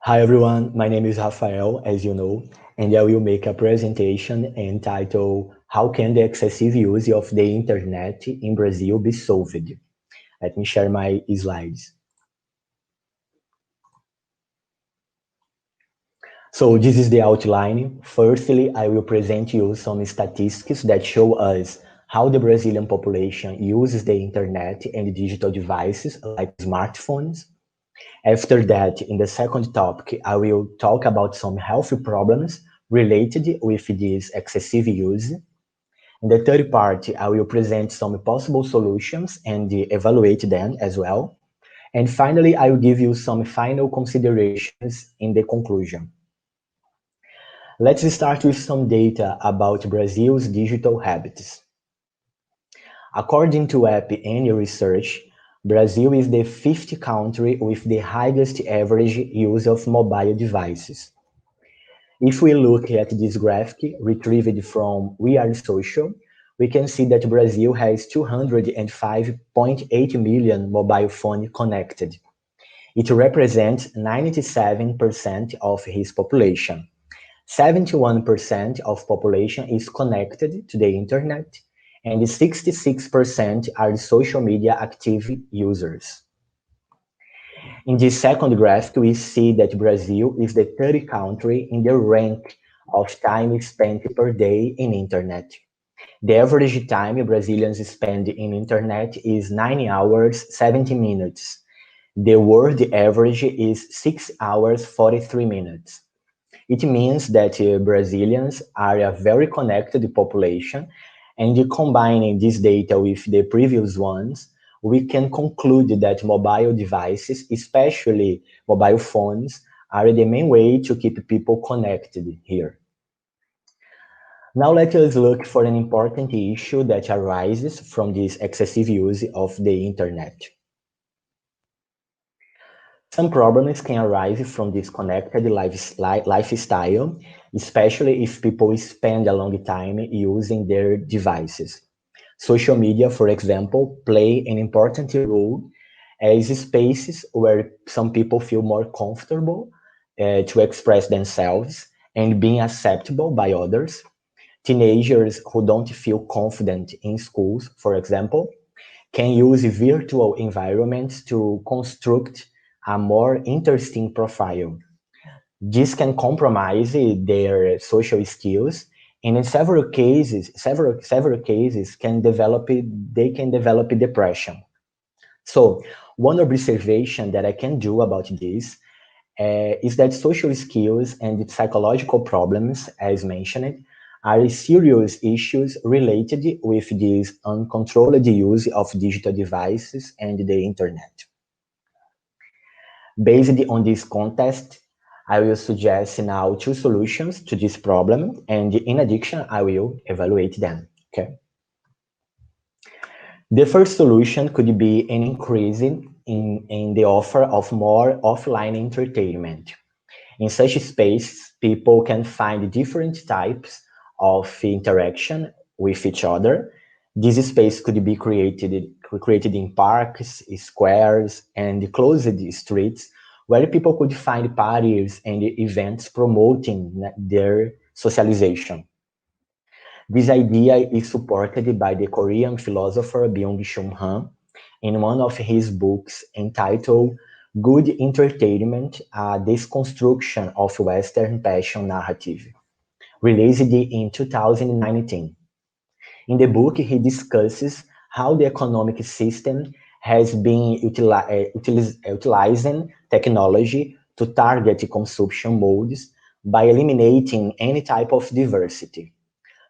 Hi everyone, my name is Raphael, as you know, and I will make a presentation entitled How can the excessive use of the internet in Brazil be solved? Let me share my slides. So this is the outline. Firstly, I will present you some statistics that show us how the Brazilian population uses the internet and digital devices like smartphones. After that, in the second topic, I will talk about some health problems related with this excessive use. In the third part, I will present some possible solutions and evaluate them as well. And finally, I will give you some final considerations in the conclusion. Let's start with some data about Brazil's digital habits. According to App Annie Research, Brazil is the fifth country with the highest average use of mobile devices. If we look at this graphic retrieved from We Are Social, we can see that Brazil has 205.8 million mobile phones connected. It represents 97% of his population. 71% of population is connected to the internet, and 66% are social media active users. In this second graphic, we see that Brazil is the third country in the rank of time spent per day in internet. The average time Brazilians spend in internet is 9 hours 70 minutes. The world average is 6 hours 43 minutes. It means that Brazilians are a very connected population, and combining this data with the previous ones, we can conclude that mobile devices, especially mobile phones, are the main way to keep people connected here. Now let us look for an important issue that arises from this excessive use of the internet. Some problems can arise from this connected lifestyle, especially if people spend a long time using their devices. Social media, for example, play an important role as spaces where some people feel more comfortable to express themselves and being acceptable by others. Teenagers who don't feel confident in schools, for example, can use virtual environments to construct a more interesting profile. This can compromise their social skills, and in several cases they can develop depression. So one observation that I can do about this is that social skills and psychological problems, as mentioned, are serious issues related with this uncontrolled use of digital devices and the internet. Based on this context, I will suggest now two solutions to this problem, and in addition, I will evaluate them. Okay. The first solution could be an increase in the offer of more offline entertainment. In such space, people can find different types of interaction with each other. This space could be created in parks, squares, and closed streets where people could find parties and events promoting their socialization. This idea is supported by the Korean philosopher Byung-Chul Han in one of his books entitled Good Entertainment, a Deconstruction of Western Passion Narrative, released in 2019. In the book, he discusses how the economic system has been utilizing technology to target consumption modes by eliminating any type of diversity.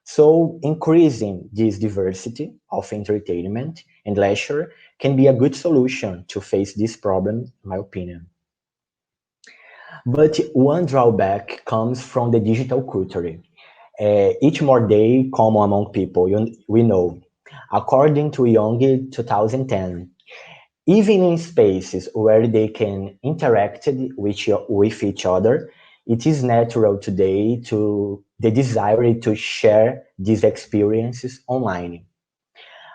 So increasing this diversity of entertainment and leisure can be a good solution to face this problem, in my opinion. But one drawback comes from the digital culture. Each more day common among people, we know. According to Young 2010, even in spaces where they can interact with each other, it is natural today to the desire to share these experiences online.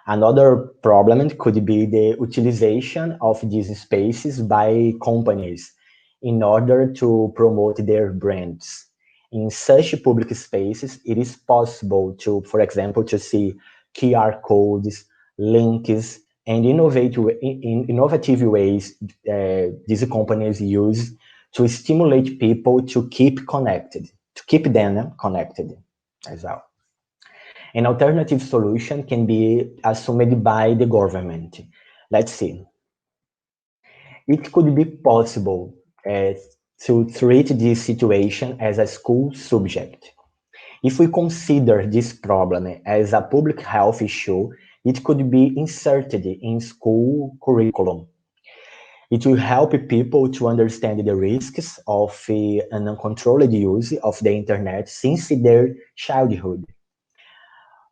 Another problem could be the utilization of these spaces by companies in order to promote their brands. In such public spaces, it is possible to, for example, to see QR codes, links, and innovative ways these companies use to stimulate people to keep connected, to keep them connected as well. An alternative solution can be assumed by the government. Let's see. It could be possible to treat this situation as a school subject. If we consider this problem as a public health issue, it could be inserted in school curriculum. It will help people to understand the risks of an uncontrolled use of the internet since their childhood.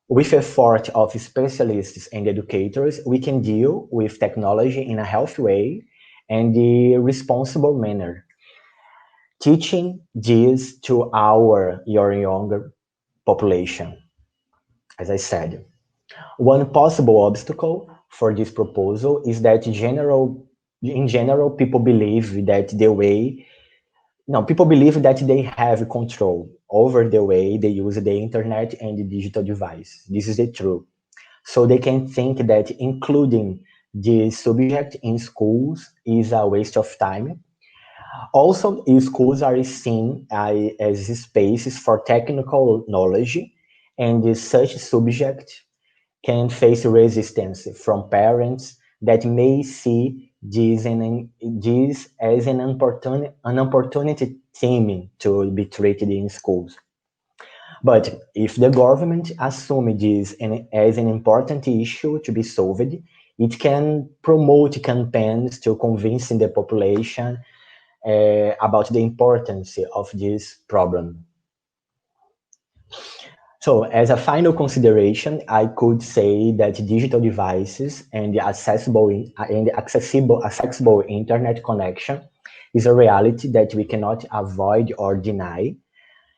With effort of specialists and educators, we can deal with technology in a healthy way and the responsible manner. Teaching this to your younger population, as I said. One possible obstacle for this proposal is that in general, people believe that people believe that they have control over the way they use the internet and the digital device. This is the truth. So they can think that including the subject in schools is a waste of time. Also, schools are seen as spaces for technical knowledge, and such subject can face resistance from parents that may see this as an opportunity theme to be treated in schools. But if the government assumes this as an important issue to be solved, it can promote campaigns to convince the population about the importance of this problem. So, as a final consideration, I could say that digital devices and the accessible internet connection is a reality that we cannot avoid or deny.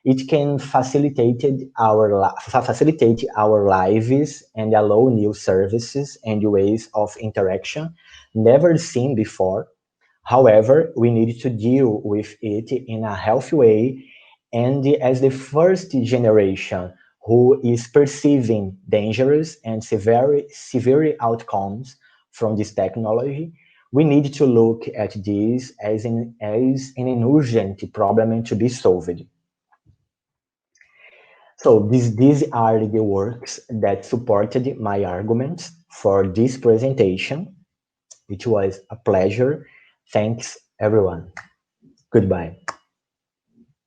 It can facilitate our lives and allow new services and ways of interaction never seen before. However, we need to deal with it in a healthy way, and as the first generation who is perceiving dangerous and severe outcomes from this technology, we need to look at this as an urgent problem to be solved. So these are the works that supported my arguments for this presentation. It was a pleasure. Thanks, everyone. Goodbye.